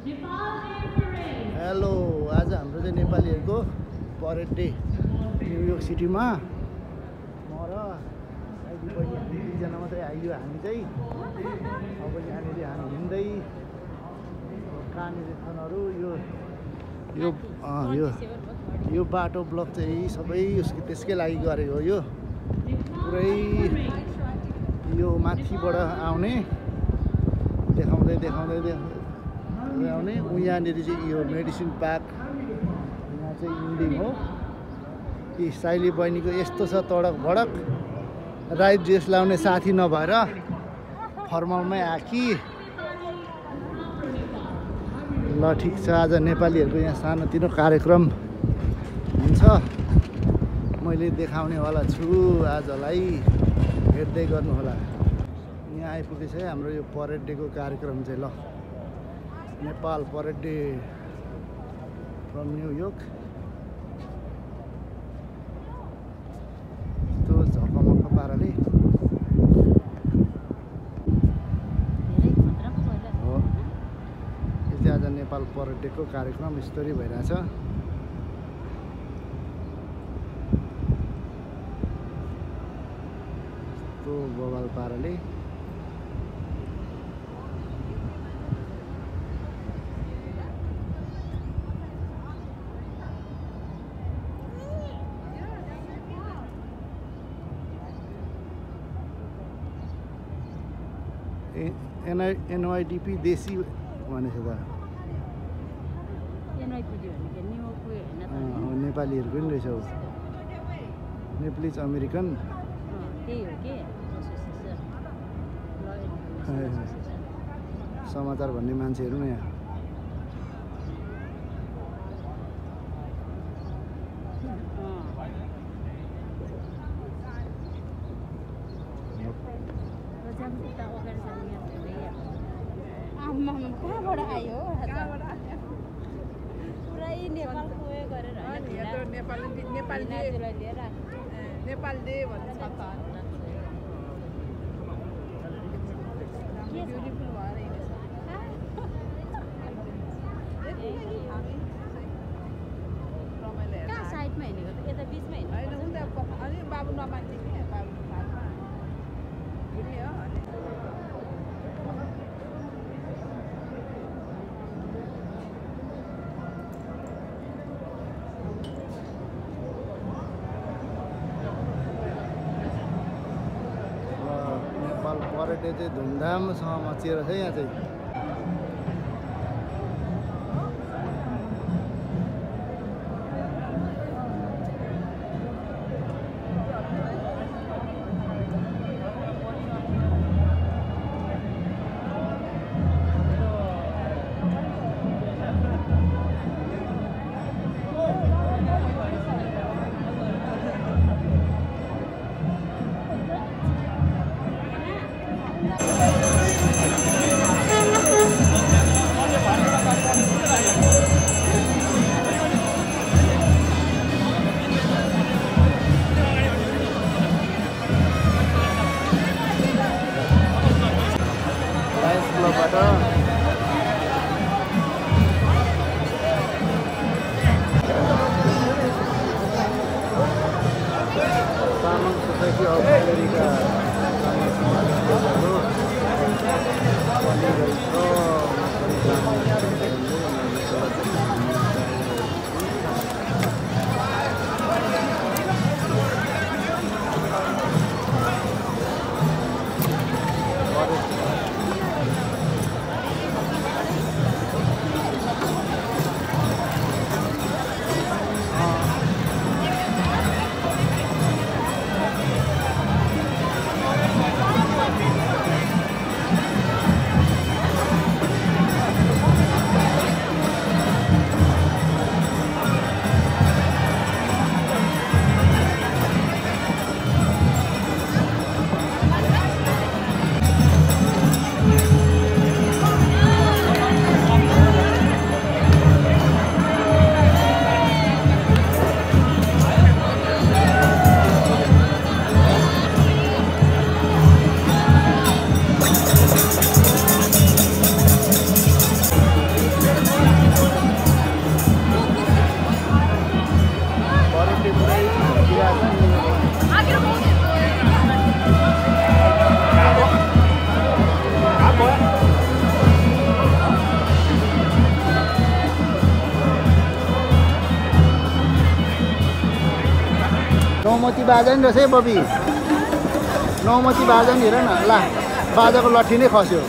Hello, आज हाम्रो चाहिँ नेपालीहरूको परेड डे न्युयोर्क सिटीमा म र अहिले पनि हामी दुईजना मात्रै आइयो। हामी चाहिँ अब यहाँनिर हामी हिँड्दै कहाँनिर छन्हरू यो बाटो ब्लक चाहिँ सबै त्यसकै लागि गरेको हो। यो पुरै यो माथिबाट आउने देखाउँदै आउने यहाँनिर चाहिँ यो मेडिसिन पार्क, यहाँ चाहिँ इन्डिङ हो। कि साइली बहिनीको यस्तो छ तडक भडक, राइट ड्रेस लाउने साथी नभएर फर्मलमै आकी। ल ठिक छ, आज नेपालीहरूको यहाँ सानोतिनो कार्यक्रम हुन्छ, मैले देखाउनेवाला छु आजलाई, हेर्दै गर्नुहोला। यहाँ आइपुगेछ है हाम्रो यो परेड डेको कार्यक्रम चाहिँ। ल Nepal parade day from New York. यस्तो झकमक्क पाराले हो। यो चाहिँ आज नेपाल परेड डेको कार्यक्रम यस्तरी भइरहेछ। यस्तो बवाल पाराले NYDP देशी भनेछ त, नेपालीहरूको नि रहेछ, नेप्लिज अमेरिकन समाचार भन्ने मान्छेहरू न यहाँ। कहाँबाट आयो? पुरै नेपाल गयो गरेर नेपाल डे भन्छ त। ब्युटिफुल भएर कहाँ साइडमा हिँडेको त? यता बिचमा हिँड्नु होइन, अलि बाबु नमान्थे कि बाबु हिँड्ने हो। परेड डे चाहिँ धुमधामसँग मचिएर छ यहाँ चाहिँ। नौमती बाजा नि रहेछ है बबी नौमती बाजा नि हेर न ला बाजाको लट्ठी नै खस्यो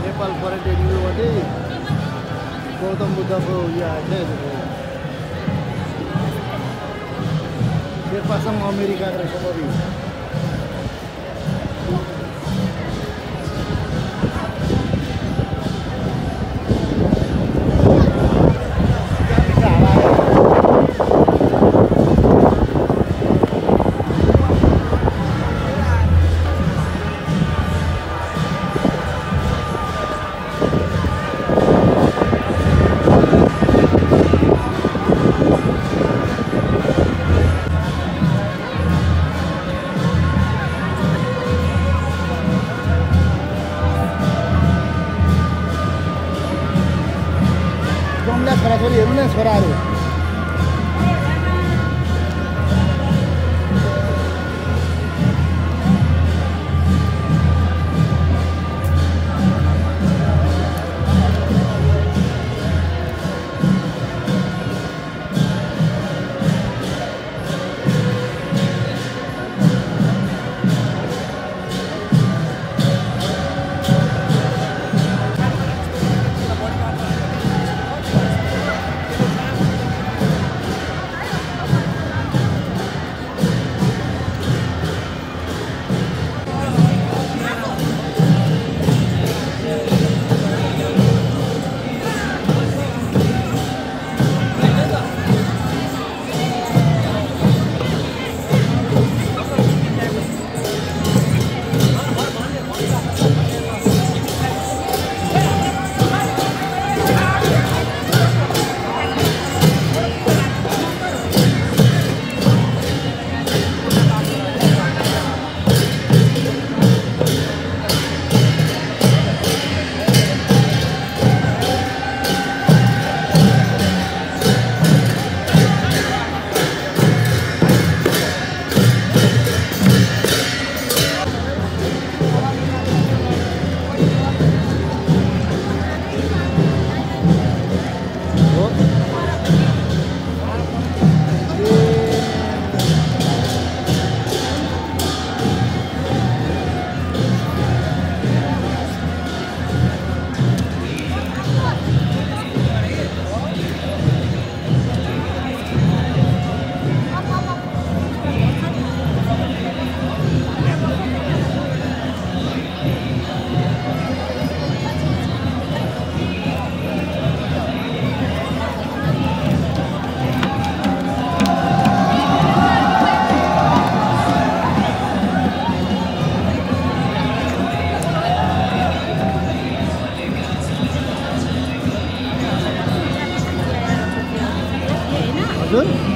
नेपाल पर्यटन युवती गौतम बुद्धको यो आएको शेर्पासँग अमेरिका रहेछ बबी छोराछोरीहरू नै छोराहरू हजुर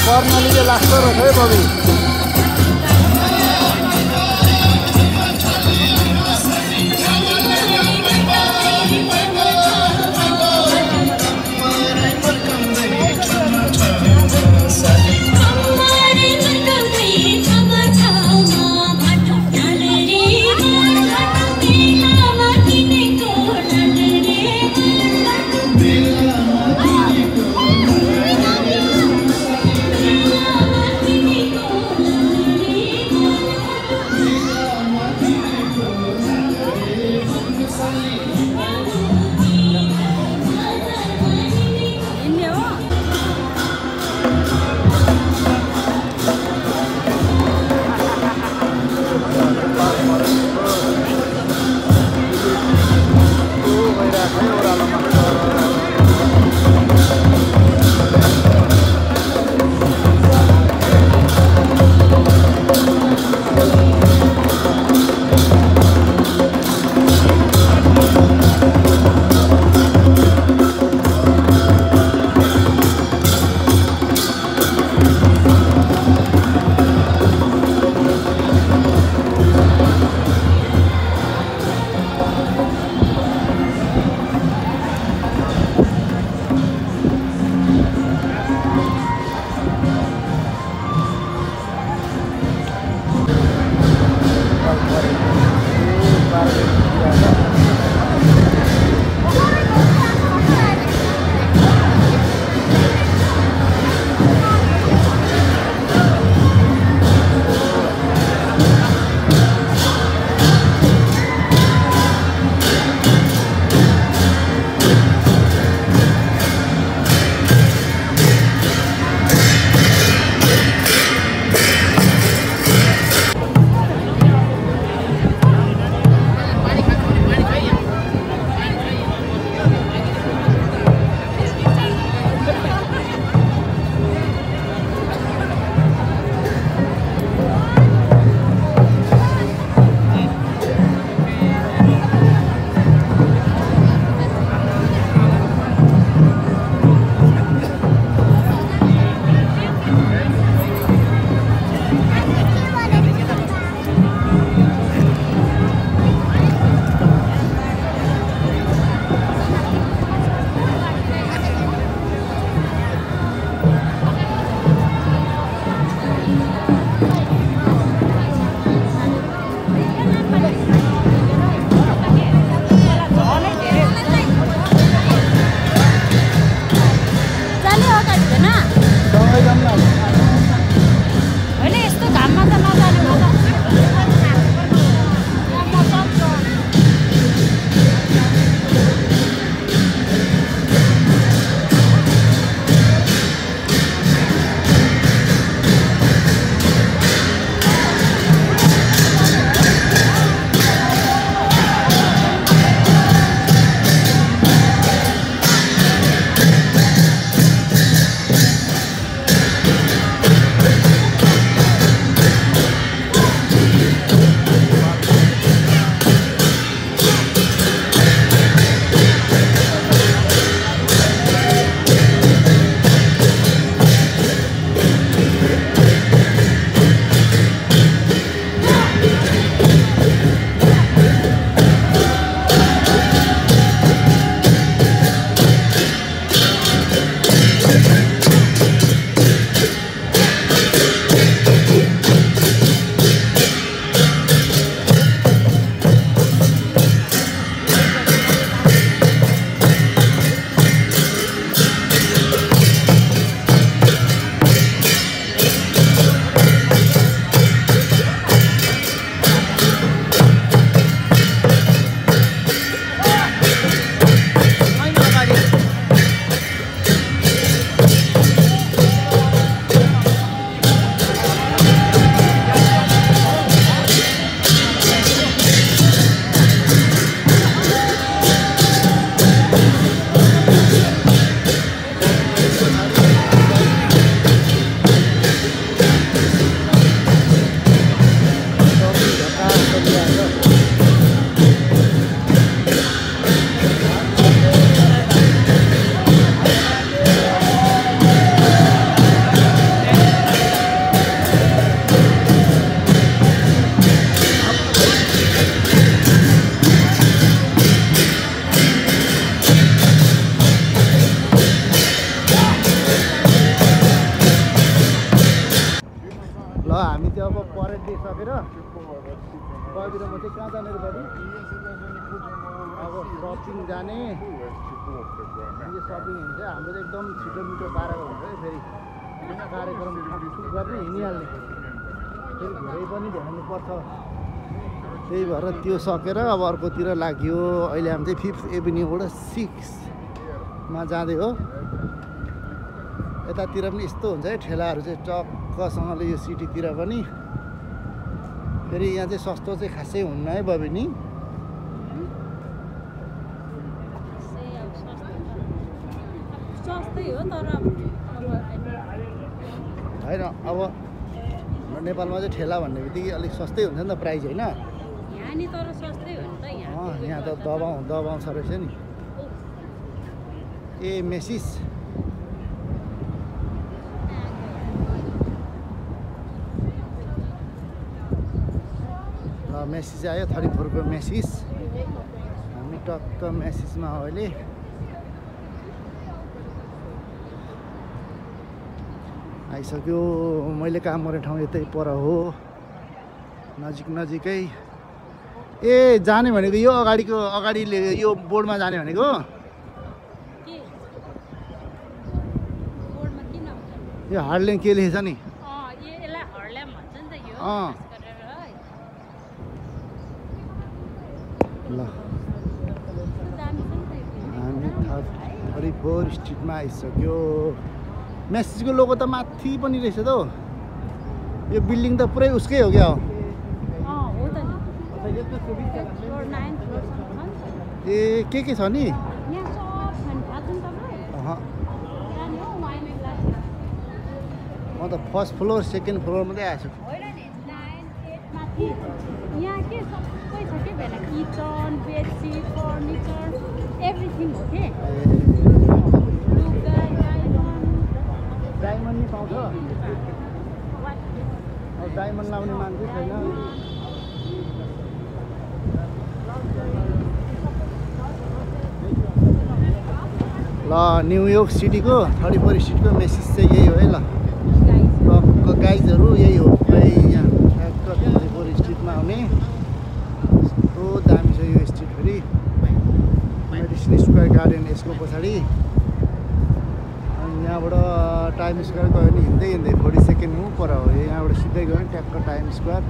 कर्णालीले लाग्छ रहेछ है बबी सकेर बाबी र म चाहिँ कहाँ जाने बाबी अब सपिङ जाने यो सपिङ हुन्छ हाम्रो चाहिँ एकदम छिटो मिठो पारेको हुन्छ है फेरि कार्यक्रम गर्ने हिँडिहाल्ने फेरि घुरै पनि भ्याउनुपर्छ त्यही भएर त्यो सकेर अब अर्कोतिर लाग्यो अहिले हामी चाहिँ 5th एभिन्यूबाट 6मा जाँदै हो यतातिर पनि यस्तो हुन्छ है ठेलाहरू चाहिँ टक्कसँगले यो सिटीतिर पनि फेरि यहाँ चाहिँ सस्तो चाहिँ खासै हुन्न है बबिनी होइन अब नेपालमा चाहिँ ठेला भन्ने बित्तिकै अलिक सस्तै हुन्छ नि त प्राइस होइन यहाँ त दबाउँछ रहेछ नि ए मेसिस ल मेसिस आयो 34 को मेसिस हामी टक्क मेसिसमा अहिले आइसक्यो मैले काम गर्ने ठाउँ यतै पर हो नजिकै ए जाने भनेको यो अगाडिले यो बोर्डमा जाने भनेको यो हार्डल्यान्ड के लेखेछ नि ल हामी 34 स्ट्रिटमा आइसक्यो मेसिसको लोगो त माथि पनि रहेछ त यो बिल्डिङ त पुरै उसकै हो क्या ए के छ नि म त फर्स्ट फ्लोर सेकेन्ड फ्लोर मात्रै आएको छु यहाँ के सबै छ के भेला किचन बेडसिट फर्निचर एभ्रिथिङ हो के डायमन्ड नि पाउँछ अब डायमन्ड लाउने मान्छे छैन ल न्युयोर्क सिटीको 34 स्ट्रिटको मेसिस चाहिँ यही हो है ल टक्क गाइजहरू यही हो यहाँ टक्क 34 स्ट्रिटमा आउने कस्तो दामी छ यो स्ट्रिट फेरि मेडिसन स्क्वायर गार्डन यसको पछाडि अनि यहाँबाट टाइम स्क्वायर गयो भने हिँड्दै 40 सेकेन्ड पर हो यहाँबाट सिधै गयो भने ट्याक्क टाइम स्क्वायर